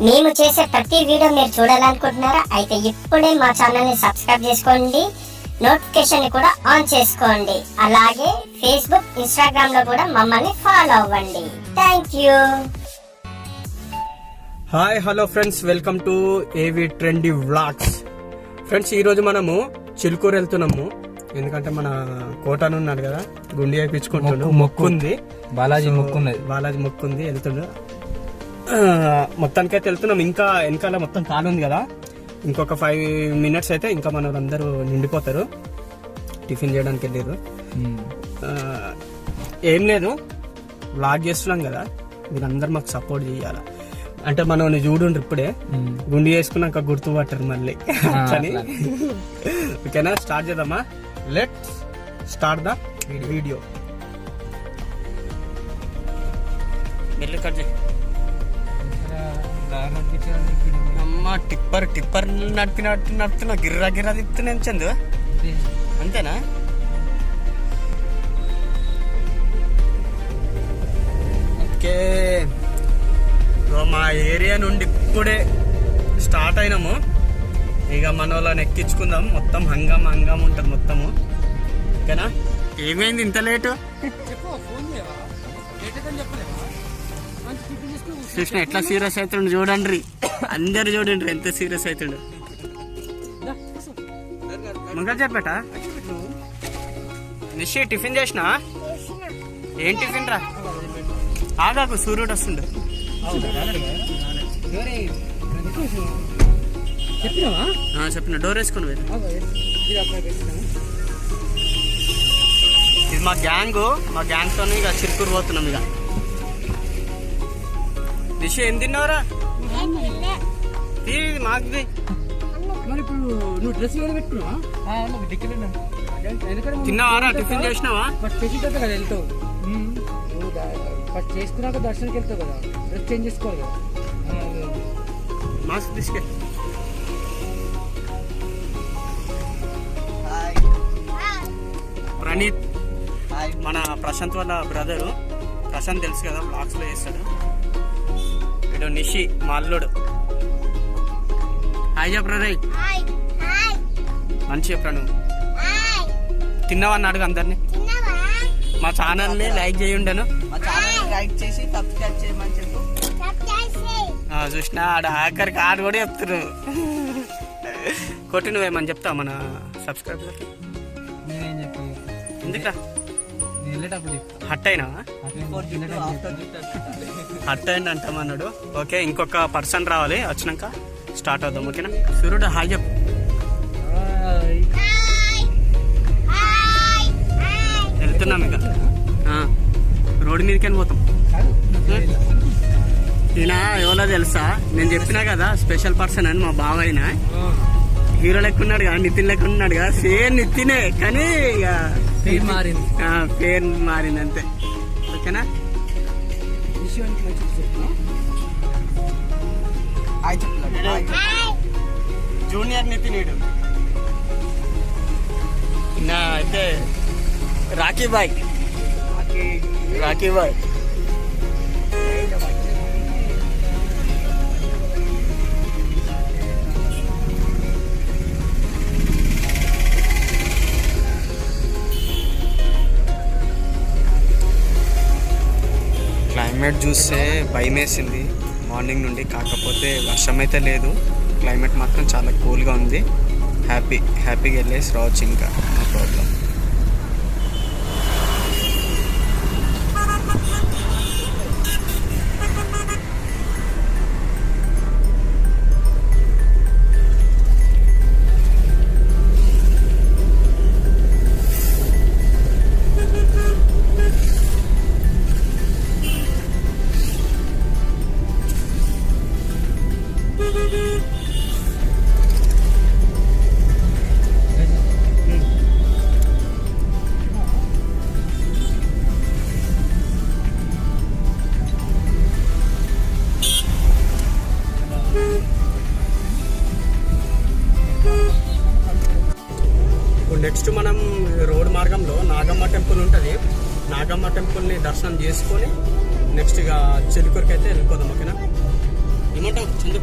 మేము చేసే ప్రతి వీడియో మీరు చూడాలనుకుంటున్నారా? అయితే ఇప్పుడే మా ఛానల్ ని సబ్స్క్రైబ్ చేసుకోండి, నోటిఫికేషన్ కూడా ఆన్ చేసుకోండి. అలాగే ఫేస్బుక్, ఇన్స్టాగ్రామ్ లో కూడా మమ్మల్ని ఫాలో అవ్వండి. Thank you. Hi hello friends, welcome to ఏవి ట్రెండీ వ్లాగ్స్. ఫ్రెండ్స్, ఈరోజు మనము చిలుకూరు వెళ్తున్నాము. ఎందుకంటే మన కోటను ఉన్నాడు కదా, గుండి వేయించుకుంటున్నాడు. మొక్కుంది, బాలాజీ మొక్కుంది, వెళ్తుండు. మొత్తానికైతే వెళ్తున్నాం. ఇంకా వెనకాల మొత్తం కాలు ఉంది కదా, ఇంకొక 5 minutes అయితే ఇంకా మన అందరూ నిండిపోతారు. టిఫిన్ చేయడానికి వెళ్ళారు. ఏం లేదు, వ్లాగ్ చేస్తున్నాం కదా, మీరందరూ మాకు సపోర్ట్ చేయాలి. అంటే మనం చూడండి, ఇప్పుడే గుండి వేసుకున్నాక గుర్తుపట్టారు మళ్ళీ అని. ఓకేనా, స్టార్ట్ చేద్దామా? Let's start the video. అమ్మ టిప్పర్ నడిపినట్టు గిర్రా తిప్పుతున్నా చందు, అంతేనా? ఓకే, మా ఏరియా నుండి ఇప్పుడే స్టార్ట్ అయినాము. ఇక మన వాళ్ళని ఎక్కించుకుందాం. మొత్తం హంగామా ఉంటుంది మొత్తము. ఓకేనా? ఏమైంది ఇంత లేటు? కృష్ణ ఎట్లా సీరియస్ అవుతుండు చూడండి, అందరు చూడండి ఎంత సీరియస్ అవుతుండు. మంగళ చెప్పేట నిశ్చయ టిఫిన్ చేసినా? ఏం టిఫిన్ రా? ఆగాకు, సూర్యుడు వస్తుండు. చెప్పిన డోర్ వేసుకుని. ఇది మా గ్యాంగ్ తో ఇక చిరుకూరు పోతున్నాం. ఇక దిశ ఏం తిన్నావురా? మాకు తిన్నావారా? టిఫిన్ చేసినావా? వెళ్తావు ఫస్ట్ చేసుకున్నాక దర్శనానికి వెళ్తావు కదా, డ్రెస్ చేంజ్ చేసుకోవాలి కదా. మాస్క్ తీసుకె. ప్రణీత్ మన ప్రశాంత్ వాళ్ళ బ్రదరు. ప్రశాంత్ తెలుసు కదా, బ్లాగ్స్ లో చేస్తాడు. ఇడు నిషి మా అల్లుడు. హాయ్ చెప్పరా? మంచి చెప్పరా? నువ్వు తిన్నావా అని అడుగు అందరినీ. మా ఛానల్ ని లైక్ చేయండను, లైక్ చేసి సబ్స్క్రైబ్ చేయమని చెప్పు. చూసినా ఆడ ఆఖరికి ఆడు కూడా చెప్తారు. కొట్టి నువ్వేమని చెప్తావు మన సబ్స్క్రైబర్? ఎందుకురా హట్ అయినా? హట్ అయింది అంటామన్నాడు. ఓకే, ఇంకొక పర్సన్ రావాలి, వచ్చినాక స్టార్ట్ అవుదాం. ఓకేనా? సూర్యుడు హాయ్ చెప్పు. వెళ్తున్నాం ఇక రోడ్డు మీదకి వెళ్ళిపోతాం. ఈయన ఎవరో తెలుసా? నేను చెప్పినా కదా స్పెషల్ పర్సన్ అని. మా బావైన హీరో లెక్క ఉన్నాడు కదా, నితిన్ లెక్క ఉన్నాడు కదా, సేమ్ నితినే, కానీ ఇక పేరు మారింది అంతే. ఓకేనా? జూనియర్ నితిన్ నా అయితే రాకీ బాయ్. క్లైమేట్ చూస్తే భయం వేసింది మార్నింగ్ నుండి. కాకపోతే వర్షం అయితే లేదు, క్లైమేట్ మాత్రం చాలా కూల్గా ఉంది. హ్యాపీగా వెళ్ళేసి రావచ్చు, ఇంకా నో ప్రాబ్లం. నెక్స్ట్ మనం రోడ్ మార్గంలో నాగమ్మ టెంపుల్ ఉంటుంది. నాగమ్మ టెంపుల్ని దర్శనం చేసుకొని నెక్స్ట్ ఇక చిలుకూరుకి అయితే వెళ్ళిపోదాం. ఓకేనా? ఏమంటావు? చందు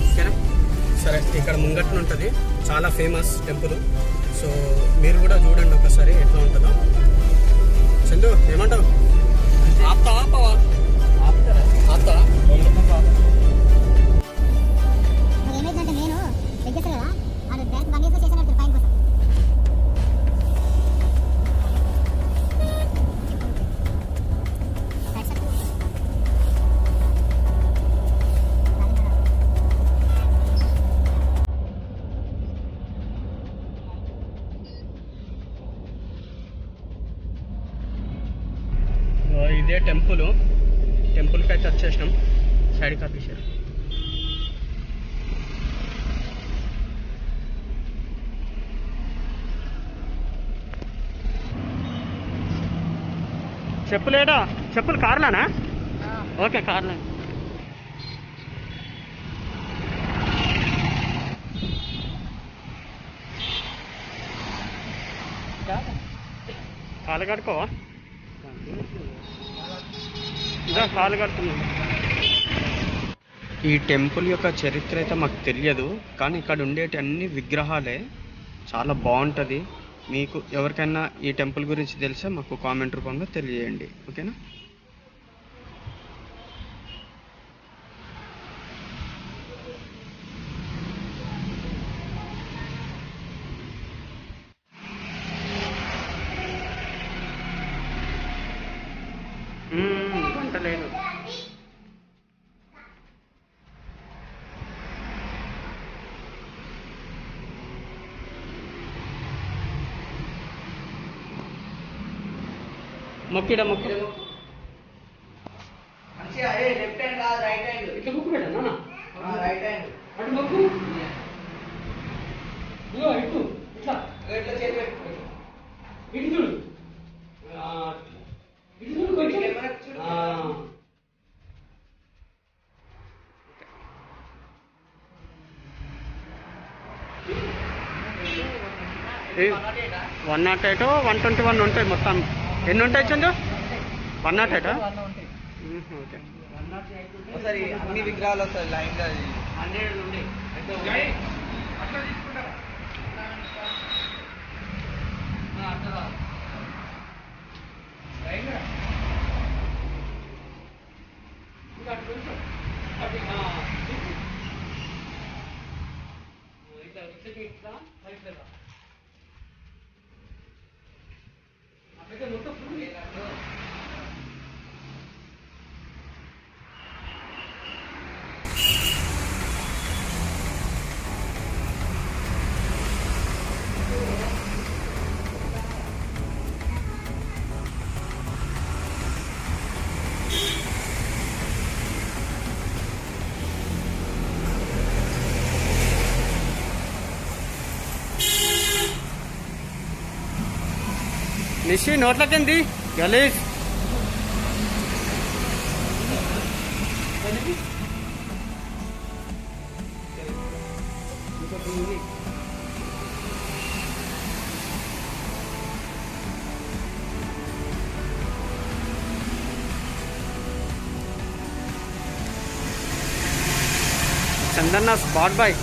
ఓకేనా. సరే, ఇక్కడ ముంగట్న ఉంటుంది, చాలా ఫేమస్ టెంపుల్. సో మీరు కూడా చూడండి ఒకసారి ఎట్లా ఉంటుందో. చందు ఏమంటావు? ఆపుతావా ఆపవా? ఆపుతావా? ఏమైందంటే నేను దగ్గర కదా అది బ్యాంక్ బంద్ చేసి చేసిన ఫైన్ కోసం ఇదే టెంపుల్కి అయితే వచ్చేసినాం. సైడ్కి ఆపేసారు. చెప్పులేడా? చెప్పులు కార్లానా? ఓకే, కార్లా. కాలు కడుకోవా? కాలు కడుతున్నాను. ఈ టెంపుల్ యొక్క చరిత్ర అయితే మాకు తెలియదు, కానీ ఇక్కడ ఉండేటి అన్ని విగ్రహాలే. చాలా బాగుంటుంది. మీకు ఎవరికైనా ఈ టెంపుల్ గురించి తెలిస్తే మాకు కామెంట్ రూపంలో తెలియజేయండి, ఓకేనా. వంట లేదు. మొక్కిడా మొక్కిడా లెఫ్ట్ హ్యాండ్ కాదు రైట్ హ్యాండ్. ఇట్లా మొక్కు పెట్టా రైట్ హ్యాండ్ అటు మొక్కు. ఇటు ఇట్లా ఇట్లా చేతి పెట్టు. ఇటు చూడు. ఇటు చూడు కొంచెం. కెమెరాకి చూడు. ఏ 108 121 ఉంటాయి మొత్తం. ఎన్ని ఉంటాయి చందు? 108? ఓకే. ఒకసారి అన్ని విగ్రహాలు వస్తాయి లైన్ గా 100 నుండి నిషి నోట్లకింది గలీజ్. Chandanna spot bye.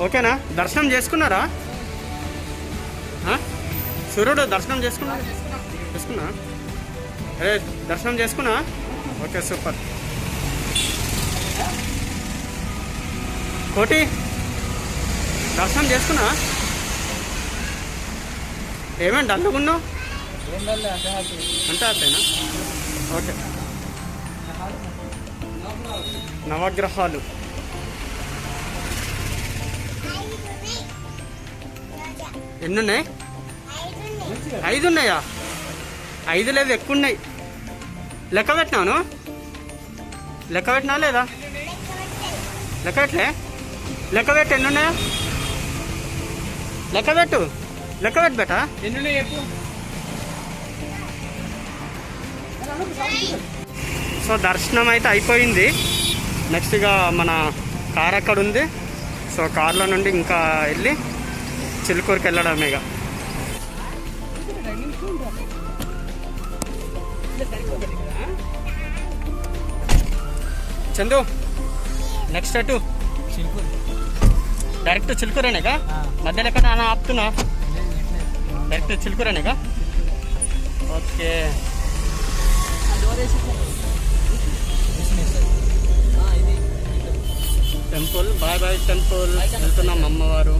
ఓకేనా? దర్శనం చేసుకున్నారా? సూర్యుడు దర్శనం చేసుకున్నా? అరే దర్శనం చేసుకున్నా? Okay, super. కోటి దర్శనం చేసుకున్నా? ఏమేంటి అందుకున్నావు? అంటే అంతేనా? ఓకే. నవగ్రహాలు ఎన్నున్నాయి? 5 ఉన్నాయా? 5 లేవు, ఎక్కువ ఉన్నాయి. లెక్క పెట్టినాను? లెక్క పెట్టినా లేదా? లెక్క పెట్టలే? లెక్క పెట్టు, ఎన్ని ఉన్నాయా లెక్క పెట్టు బేట. ఎన్నున్నాయి చెప్పు. సో దర్శనం అయితే అయిపోయింది. నెక్స్ట్ ఇక మన కార్ అక్కడ ఉంది. సో కార్లో నుండి ఇంకా వెళ్ళి చిలుకూరుకి వెళ్ళడమే ఇక. చందు నెక్స్ట్ అటు చిలుకూరు డైరెక్ట్ చిలుకూరేనేగా, మధ్యలో ఎక్కడ ఆపుతున్నా? డైరెక్ట్ చిలుకూరేనేగా. Okay temple, bye bye temple వెళ్తున్నాం అమ్మవారు.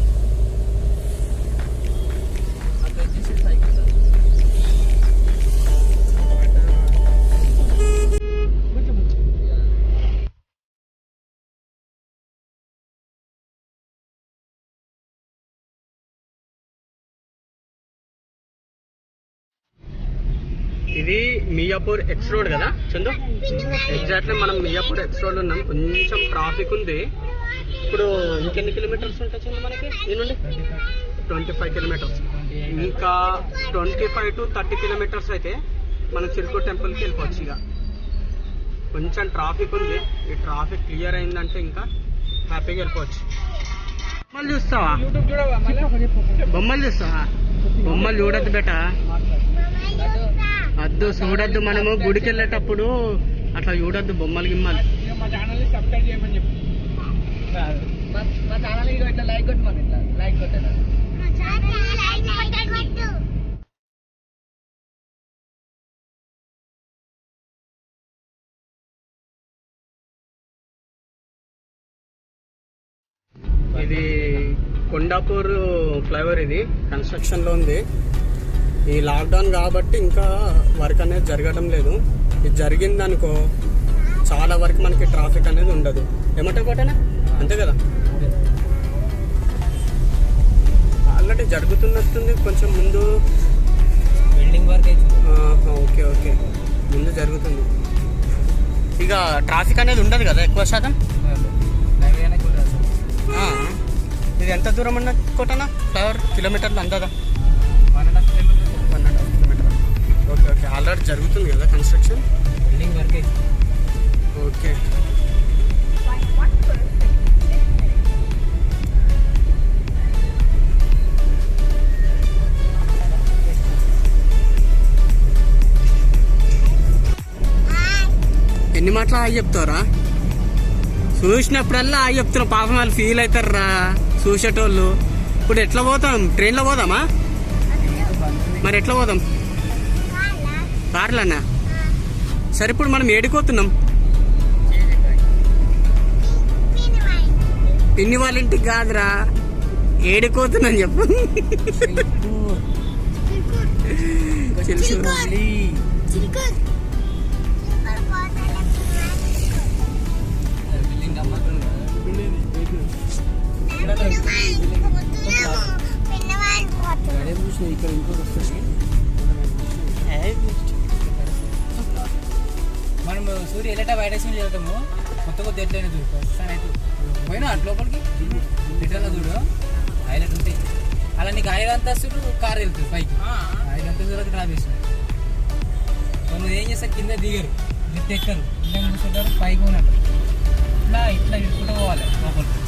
ఇది మియాపూర్ ఎక్స్ రోడ్ కదా చందు? ఎగ్జాక్ట్లీ మనం మియాపూర్ ఎక్స్ రోడ్ ఉన్నాం. కొంచెం ట్రాఫిక్ ఉంది ఇప్పుడు. ఇంకెన్ని కిలోమీటర్స్ ఉంటాయి చందు మనకి ఈ నుండి? 25 కిలోమీటర్స్. ఇంకా 25 to 30 కిలోమీటర్స్ అయితే మనం చిలుకూరు టెంపుల్కి వెళ్ళిపోవచ్చు. ఇక కొంచెం ట్రాఫిక్ ఉంది. ఈ ట్రాఫిక్ క్లియర్ అయిందంటే ఇంకా హ్యాపీగా వెళ్ళిపోవచ్చు. బొమ్మలు చూస్తావా? బొమ్మలు చూస్తావా? బొమ్మలు చూడద్దు బేట, అద్దు చూడద్దు. మనము గుడికి వెళ్ళేటప్పుడు అట్లా చూడద్దు బొమ్మలు గిమ్మలు. మా ఛానల్ సబ్స్క్రైబ్ చేయమని చెప్పు. మా ఛానల్ ఇట్లా లైక్ కొట్టమని, ఇట్లా లైక్ కొట్టాను. ఇది కొండాపూర్ ఫ్లైఓవర్. ఇది కన్స్ట్రక్షన్ లో ఉంది. ఈ లాక్డౌన్ కాబట్టి ఇంకా వర్క్ అనేది జరగడం లేదు. ఇది జరిగిందనుకో చాలా వరకు మనకి ట్రాఫిక్ అనేది ఉండదు. ఏమంటే కోటనా? అంతే కదా. ఆల్రెడీ జరుగుతున్నట్టుంది కొంచెం ముందు బిల్డింగ్ వర్క్ అయితే. ఓకే ఓకే, ముందు జరుగుతుంది. ఇక ట్రాఫిక్ అనేది ఉండదు కదా ఎక్కువ శాతం. ఇది ఎంత దూరం అన్న కోటనా ఫ్లైఓవర్? కిలోమీటర్లు అంతదా? 1.5 kilometre. 1.5 kilometre. Okay okay, already జరుగుతుంది కదా కన్స్ట్రక్షన్. బిల్డింగ్ వర్క్ అయితే. ఓకే ఎన్ని మాటలు ఆగి చెప్తావురా? చూసినప్పుడల్లా ఆగి చెప్తున్నావు. పాపం వాళ్ళు ఫీల్ అవుతారా చూసేటోళ్ళు. ఇప్పుడు ఎట్లా పోతాం? ట్రైన్లో పోదామా? మరి ఎట్లా పోదాం? కార్లన్నా? సరే ఇప్పుడు మనం ఏడిపోతున్నాం? పిన్ని వాళ్ళ ఇంటికి కాదురా, ఏడిపోతున్నాం చెప్పు. మనం సూర్య ఎల్లట బయట వెళ్తాము. కొత్త కొత్త ఎట్లయినా చూడు పోయినా అటు లోపలికి రిటర్న్లో చూడు హైలైట్ ఉంటాయి. అలా నీకు 5 అంతస్తులు కార్ వెళ్తుంది పైకి. 5 అంతస్తులకు డ్రాప్ చేస్తుంది. వాళ్ళు ఏం చేస్తారు, కింద దిగరు, లిఫ్ట్ ఎక్కరు, కింద కూర్చుంటారు, పైకి ఉన్నట్టు ఇట్లా ఇట్లా ఇరుక్కుంటూ పోవాలి లోపలికి.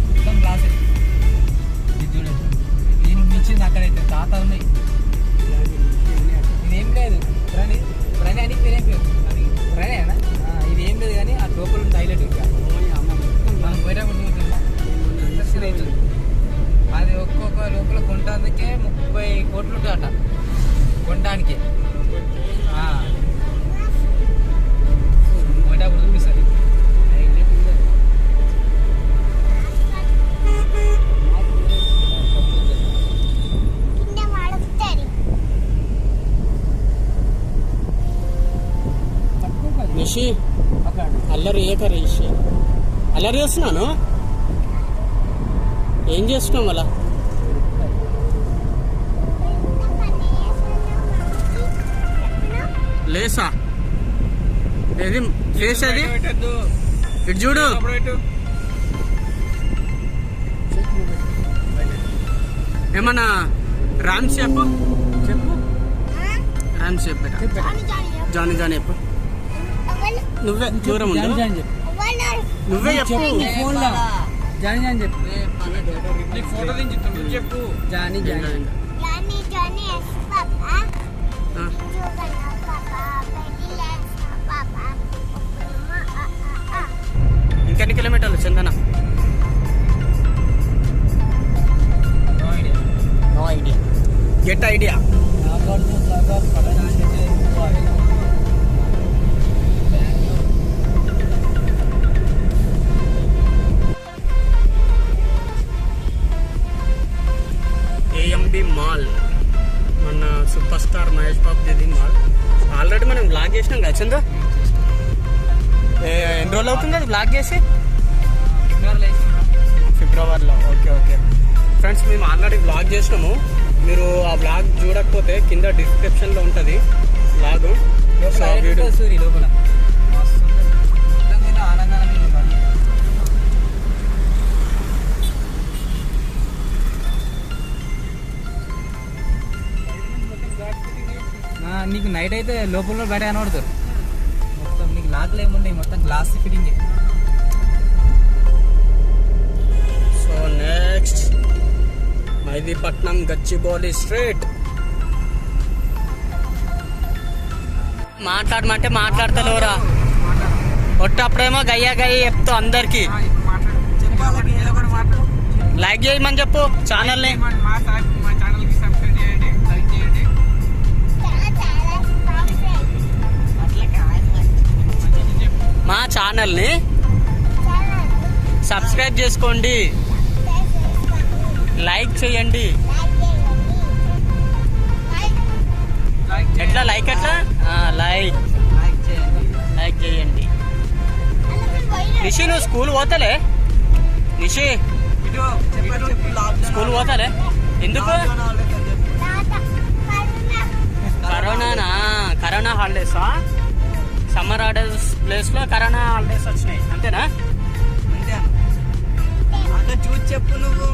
మొత్తం గ్లాస్ ఇది చూడండి. దీనికి మించింది అక్కడైతే తాత ఉన్నాయి. ఇదేం లేదు ప్రణి అని పేరేం పేరు ప్రణి అనా? ఇది ఏం లేదు కానీ ఆ లోపల ఉంది హైలైట్. ఇంకా మనం పోయేటప్పుడు అవుతుంది. అది ఒక్కొక్క లోపల కొంటానికే 30 కోట్లు అట కొనడానికే. పోయేటప్పుడు చూపిస్తుంది. నిషి అల్లరి ఏకరే ఇషి అల్లరి చేస్తున్నాను. ఏం చేస్తున్నావు అలా? లేసా ఏది లేస్? అది ఇటు చూడు, ఏమన్నా రామ్ చెప్పు చెప్పు రామ్ చెప్పు జానీ జానీ చెప్పు. నువ్వే దూరం ఉండు. జాని జాని చెప్పు. నువ్వే చెప్పు. ఫోన్ లా జాని జాని చెప్పు. ఫోటో దించుతాను చెప్పు. జాని జాని ఇంకెన్ని కిలోమీటర్లు Chandana? No idea. Get idea. AMB mall, మన superstar Mahesh Babu the mall. Already మనం బ్లాగ్ చేసినాం కదా చందు. ఎన్ని రోజులు అవుతుంది అది బ్లాగ్ చేసి? ఫిబ్రవరిలో. ఓకే ఓకే ఫ్రెండ్స్, మేము ఆల్రెడీ బ్లాగ్ చేసినాము. మీరు ఆ బ్లాగ్ చూడకపోతే కింద డిస్క్రిప్షన్లో ఉంటుంది బ్లాగ్. సో వీడియో సూరి లోపల నీకు నైట్ అయితే లోపల బయట కనబడతారు. మొత్తం నీకు లాక్లు ఏముండయి, మొత్తం glass fitting. So next Mehdipatnam Gachibowli street. మాట్లాడమంటే మాట్లాడతలేవురా. ఒట్టప్పుడేమో గయ్యా గయ్య చెప్తావు అందరికి. లైక్ చేయమని చెప్పు ఛానల్ని. మా ఛానల్ని సబ్స్క్రైబ్ చేసుకోండి, లైక్ చేయండి. ఎట్లా లైక్ ఎట్లా? లైక్ చేయండి. నిషి నువ్వు స్కూల్ పోతలే? నిషి స్కూల్ పోతలే ఎందుకు? కరోనానా? కరోనా హాలిడేసా? సమ్మర్ హాలిడేస్ ప్లేస్ లో కరోనా హాలిడేస్ వచ్చినాయి అంతేనా? అంతే చూసి చెప్పు నువ్వు.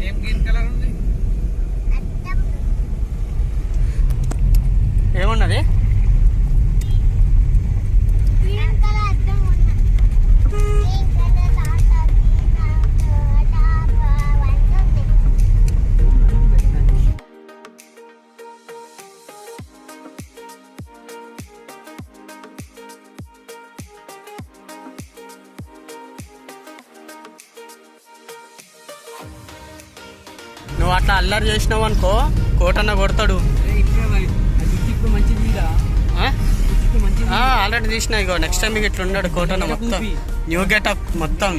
ఏం గ్రీన్ కలర్ ఉంది? ఏమున్నది? నువ్వు అట్లా అల్లరి చేసినావు అనుకో కోటన్న కొడతాడు. ఇప్పుడు మంచిది ఆల్రెడీ తీసినా. ఇగో నెక్స్ట్ టైం ఇట్లా ఉన్నాడు కోటన్న. మొత్తం న్యూ గెటప్ మొత్తం.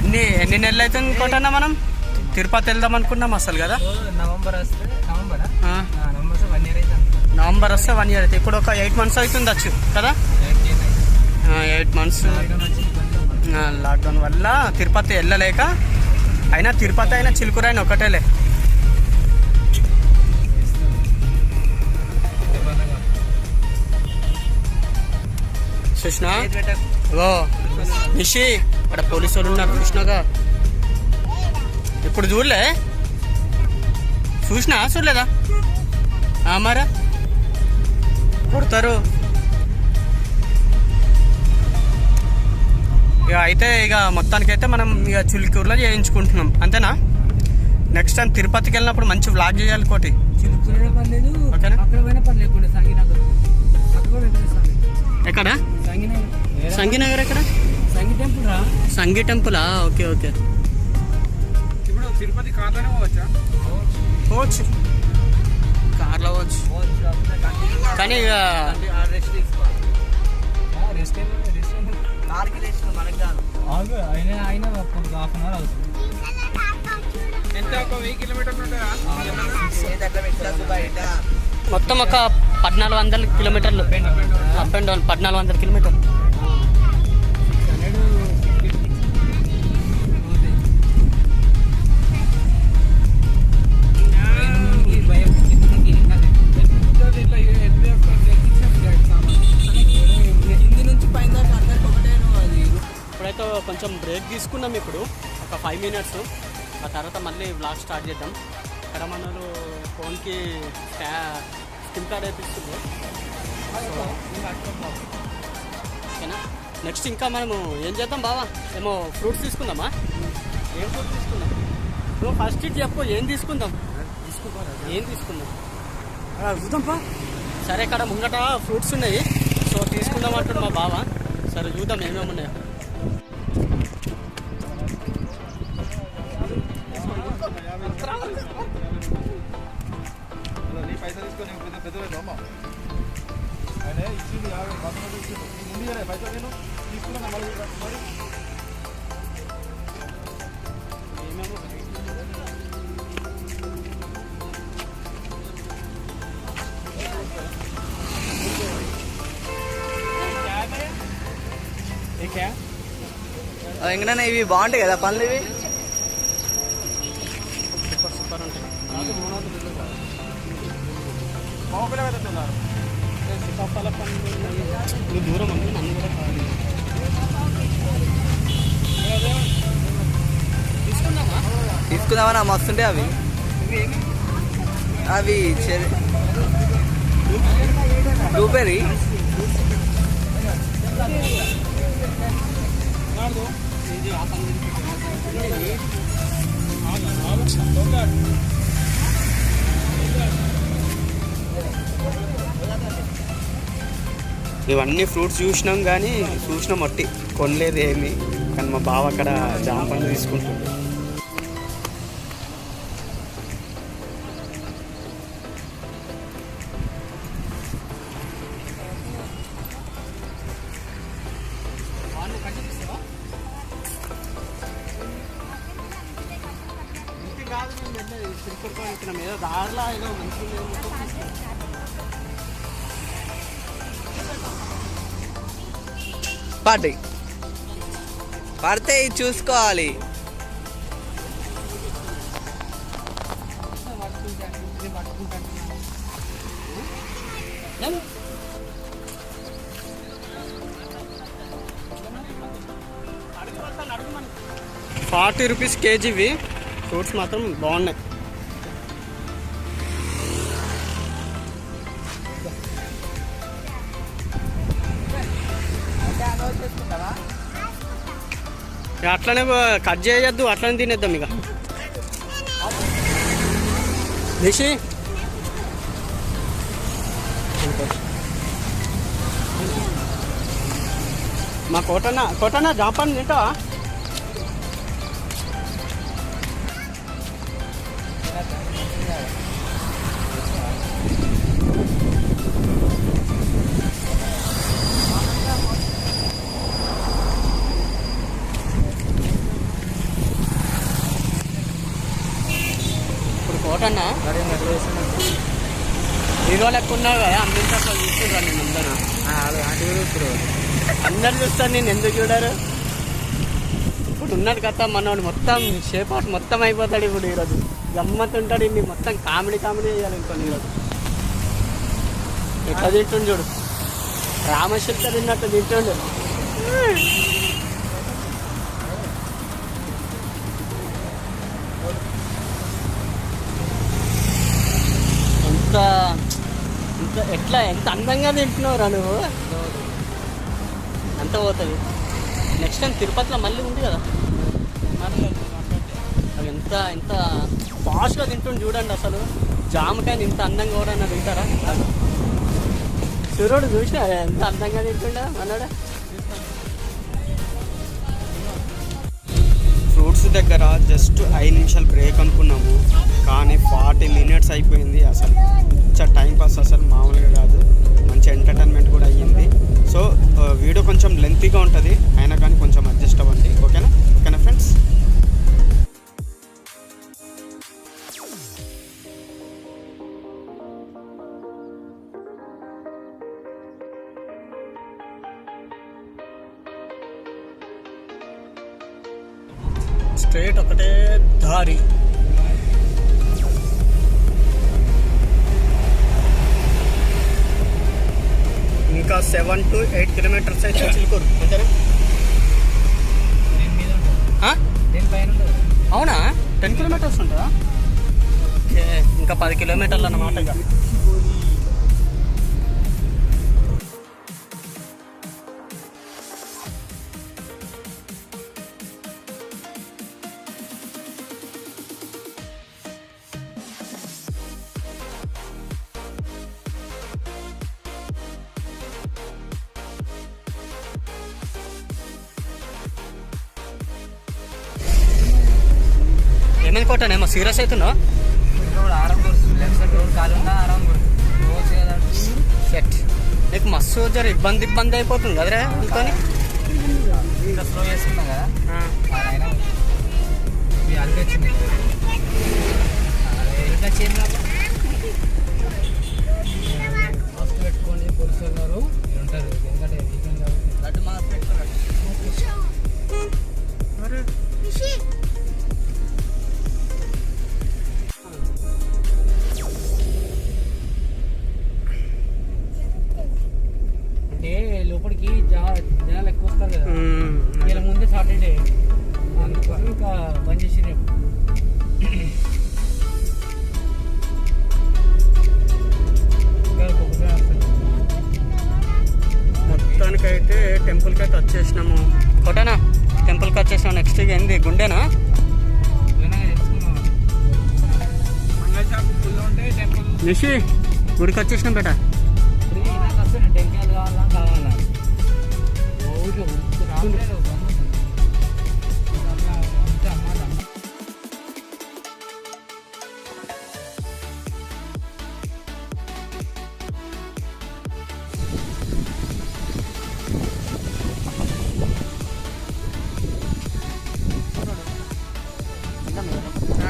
ఎన్ని నెలలు అవుతుంది కోటన్న మనం తిరుపతి వెళ్దాం అనుకున్నాం అసలు కదా. నవంబర్ వస్తే నవంబర్ 1 year అయితే. నవంబర్ వస్తే 1 year అయితే. ఇప్పుడు ఒక 8 months అవుతుంది వచ్చు కదా. 8 months లాక్డౌన్ వల్ల తిరుపతి వెళ్ళలేక. అయినా తిరుపతి అయినా చిలుకురైన ఒకటేలే. చూసినా ఓ నిషి అక్కడ పోలీసు వాళ్ళు ఉన్నారు చూసినాగా. ఇప్పుడు చూడలే? చూడలేదా? మరా కొడతారు ఇక. అయితే ఇక మొత్తానికైతే మనం ఇక చిలుకూరులో చేయించుకుంటున్నాం అంతేనా. నెక్స్ట్ టైం తిరుపతికి వెళ్ళినప్పుడు మంచి వ్లాగ్ చేయాలి కోటి. ఓకేనా? ఎక్కడ? సంగీనగర్ ఎక్కడ? సంగీ టెంపులా? Okay okay. ఇప్పుడు తిరుపతి కార్లోనే పోవచ్చా? పోవచ్చు, కార్లో పోవచ్చు. కానీ ఇక అయినా హాఫ్ అన్ అవర్ అవుతుంది. ఎంత? ఒక 1000 kilometers ఉంటుందా? మొత్తం ఒక 1400 kilometers up and down. 1400 kilometers. కొంచెం బ్రేక్ తీసుకున్నాం ఇప్పుడు ఒక 5 minutes. ఆ తర్వాత మళ్ళీ వ్లాగ్ స్టార్ట్ చేద్దాం. ఇక్కడ మనలు ఫోన్కి సిమ్ కార్డ్ వేపిస్తుంది. ఓకేనా, నెక్స్ట్ ఇంకా మనము ఏం చేద్దాం బావా? ఏమో ఫ్రూట్స్ తీసుకుందామా? ఏం ఫ్రూట్ తీసుకుందాం? నువ్వు ఫస్ట్ ఇట్ చెప్పు, ఏం తీసుకుందాం? ఏం తీసుకుందాం చూద్దాంపా. సరే, ఇక్కడ ముంగట ఫ్రూట్స్ ఉన్నాయి, సో తీసుకుందాం అంటాడు మా బావ. సరే చూద్దాం ఏమేమి ఉన్నాయో. వెంకటన్న ఇవి బాగుంటాయి కదా పళ్ళు ఇవి? సూపర్ ఉంటాయి. సీతాఫల పండు దూరం ఉంది, నన్ను కూడా కావాలి. తీసుకుందామని మస్తుంటాయి అవి. అవి బ్లూబెర్రీ. ఇవన్నీ ఫ్రూట్స్ చూసినాం, కానీ చూసినాం మట్టి కొనలేదు ఏమి. కానీ మా బావ అక్కడ జామ పండు తీసుకుంటుంది. ఏదో దారిలో ఏదో మంచిగా పడితే చూసుకోవాలి. ₹40 కేజీవి ఫ్రూట్స్ మాత్రం బాగున్నాయి. అట్లనే కట్ చేయొద్దు, అట్లనే తినేద్దాం ఇక. నిషి మా కోటనా జాంపాన్ తింటావా? కోటన్నా హీరో లెక్క ఉన్నావు కదా, అందరితో అట్లా చూస్తున్నారు. నేను అందరు చూస్తాను, నేను ఎందుకు చూడరు? ఇప్పుడు ఉన్నాడు కదా మనోడు, మొత్తం షేపాట్ మొత్తం అయిపోతాడు ఇప్పుడు. ఈరోజు గమ్మత్ ఉంటాడు, ఇన్ని మొత్తం కామెడీ చేయాలి ఇంకొని. ఈరోజు ఎట్లా తింటుండు చూడు, రామశిల్క తిన్నట్టు తింటుండు. ఎంత అందంగా తింటున్నావురా నువ్వు. అంత పోతుంది. నెక్స్ట్ టైం తిరుపతిలో మళ్ళీ ఉంది కదా, అవి ఎంత ఫాస్ట్గా తింటుండు చూడండి. అసలు జామకాయని ఇంత అందంగా ఎవరన్నా తింటారా? సూర్యుడు చూసినా ఎంత అందంగా తింటుండా మనోడు. ఫ్రూట్స్ దగ్గర జస్ట్ 5 నిమిషాలు బ్రేక్ అనుకున్నాము, కానీ 40 minutes అయిపోయింది. అసలు టైం పాస్ అసలు మామూలుగా కాదు, మంచి ఎంటర్టైన్మెంట్ కూడా అయ్యింది. సో వీడియో కొంచెం లెంతీగా ఉంటుంది, అయినా కానీ కొంచెం అడ్జస్ట్ అవ్వండి. ఓకేనా ఫ్రెండ్స్? స్ట్రైట్ ఒకటే దారి. ఇంకా 7 to 8 kilometers అయితే చిలుకూరు. అంతేనా? పైన ఉంటుంది. అవునా 10 కిలోమీటర్స్ ఉంటుందా? ఓకే, ఇంకా 10 కిలోమీటర్లు అన్నమాట. ఇక ఏమైనా కొట్టానేమో సీరియస్ అవుతున్నావు? రోడ్ ఆరం కొడుతుంది, లెఫ్ట్ సైడ్ రోడ్ ఖాళీ ఉన్నా ఆరం కొడుతుంది. రోజు కదా సెట్. నీకు మస్తు జర ఇబ్బంది అయిపోతుంది కదరా అనుకొని. ఇంకా స్లో చేసుకున్నాం కదా, అయినా ఇది అల్లి వచ్చింది. ఇంకా చేయండి మాస్క్ పెట్టుకోండి, పోలీసు ఉన్నారు ఉంటారు. ఎందుకంటే వీకెండ్ కాబట్టి లడ్డు మాస్క్ పెట్టుకున్నాడు. అంటే లోపలికి జనాలు ఎక్కువ వస్తారు కదా. ఇలా ముందే సాటర్డే అందుకోసం ఇంకా బంద్ చేసి రేపు మొత్తానికైతే టెంపుల్కి అయితే వచ్చేసినాము. కొట్టనా టెంపుల్కి వచ్చేసినాం. నెక్స్ట్ ఏంది గుండెనా? నిషి గుడికి వచ్చేసినాం బేట. టెంకాయలు కావాలా రాలేదు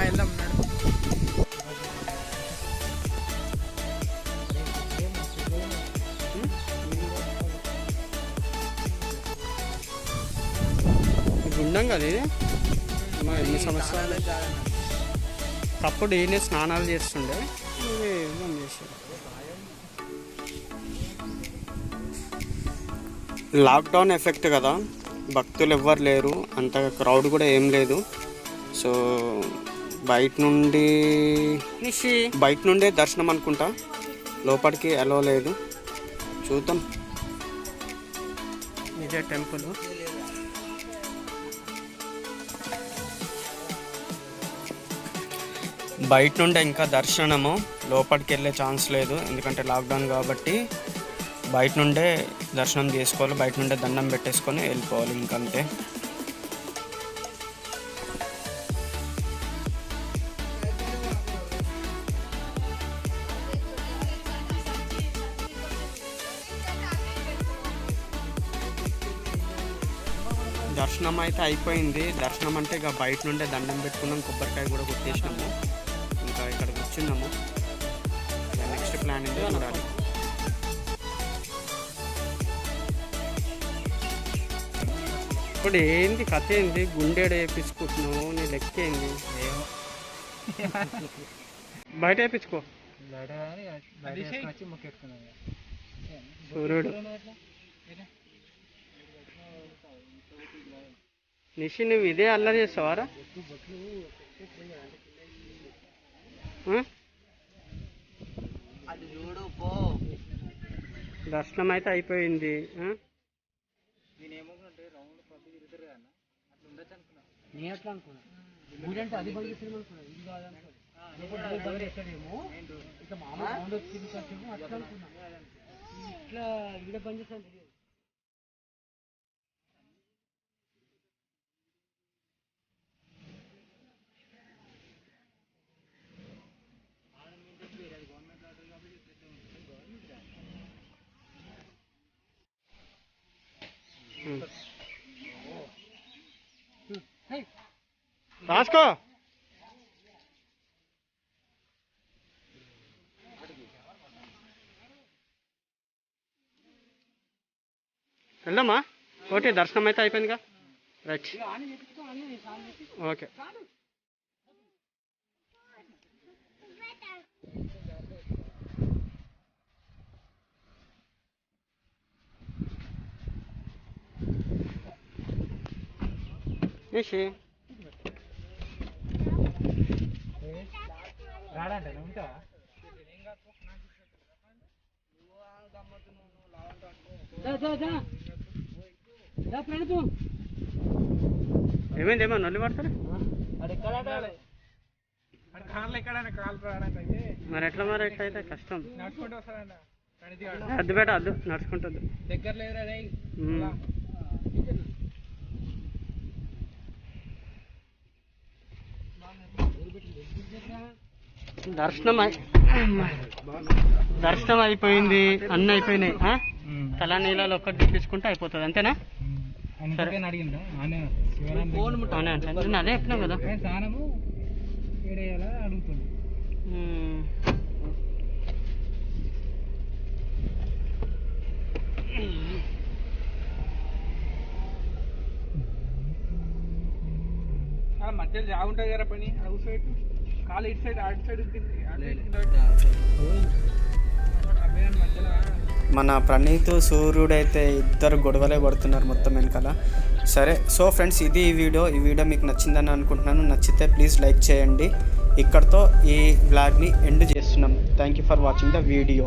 వెళ్దాం. గుండం కదా ఇది. మా ఎన్ని సంవత్సరాలు అప్పుడు ఈయన స్నానాలు చేస్తుండే. ఇది బంద్ చేశారు. లాక్డౌన్ ఎఫెక్ట్ కదా, భక్తులు ఎవ్వరు లేరు, అంత క్రౌడ్ కూడా ఏం లేదు. సో బయట నుండే దర్శనం అనుకుంటా, లోపలికి అలో లేదు. చూద్దాం. ఇదే టెంపుల్. బయట నుండే ఇంకా దర్శనము, లోపలికి వెళ్ళే ఛాన్స్ లేదు ఎందుకంటే లాక్డౌన్ కాబట్టి. బయట నుండే దర్శనం చేసుకోవాలి, బయట నుండే దండం పెట్టేసుకొని వెళ్ళిపోవాలి, ఇంకంతే. దర్శనం అయితే అయిపోయింది. దర్శనం అంటే ఇక బయట నుండే దండం పెట్టుకున్నాం, కొబ్బరికాయ కూడా కొట్టేసినాము. ఇంకా ఇక్కడ కూర్చున్నాము. నెక్స్ట్ ప్లాన్ ఏంటో చూడాలి. ఇప్పుడు ఏంది కథ ఏంది? గుండెడ వేపించుకుంటున్నావు, నీ లెక్క ఏంది? బయట వేపించుకో. సూర్యుడు నిషి, నువ్వు ఇదే అల్లరి చేస్తావారా? దర్శనం అయితే అయిపోయింది. నేను ఎట్లా అనుకున్నా గుడి అంటే అది బంద్ చేసేమో అనుకున్నా, ఇది కాదనుకున్నా. బంద్ చేస్తాడేమో ఇట్లా మామూలు సౌండ్ వచ్చింది అట్లా అనుకున్నా. ఇట్లా ఈడ బంద్ చేస్తాను. రాసుకో. వెళ్దామా? ఓకే, దర్శనం అయితే అయిపోయిందిగా. Right, okay. నిషి ఏమైంది ఏమో నల్లి పడతారు మరి ఎట్లా అయితే కష్టం అద్దు బేట అద్దు నడుచుకుంటుంది దగ్గర లేదురా దర్శనం అయిపోయింది, అన్నీ అయిపోయినాయి. తలా నీళ్ళలో ఒక్కటి చూపించుకుంటే అయిపోతుంది, అంతేనా? అడిగిందా అవునా అంటే నేను అదే చెప్పినా కదా. స్నానము ఏడేయాలా అడుగుతుంది. మధ్యలో జాగుంటుంది కదా పని, అడుగు సైడ్ కాలు ఇటు సైడ్ అటు సైడ్ మన ప్రణీత్ సూర్యుడు అయితే ఇద్దరు గొడవలే పడుతున్నారు మొత్తం వెనకాల. సరే, సో ఫ్రెండ్స్, ఇది ఈ వీడియో మీకు నచ్చిందని అనుకుంటున్నాను. నచ్చితే ప్లీజ్ లైక్ చేయండి. ఇక్కడితో ఈ వ్లాగ్ని ఎండ్ చేస్తున్నాం. Thank you for watching the video.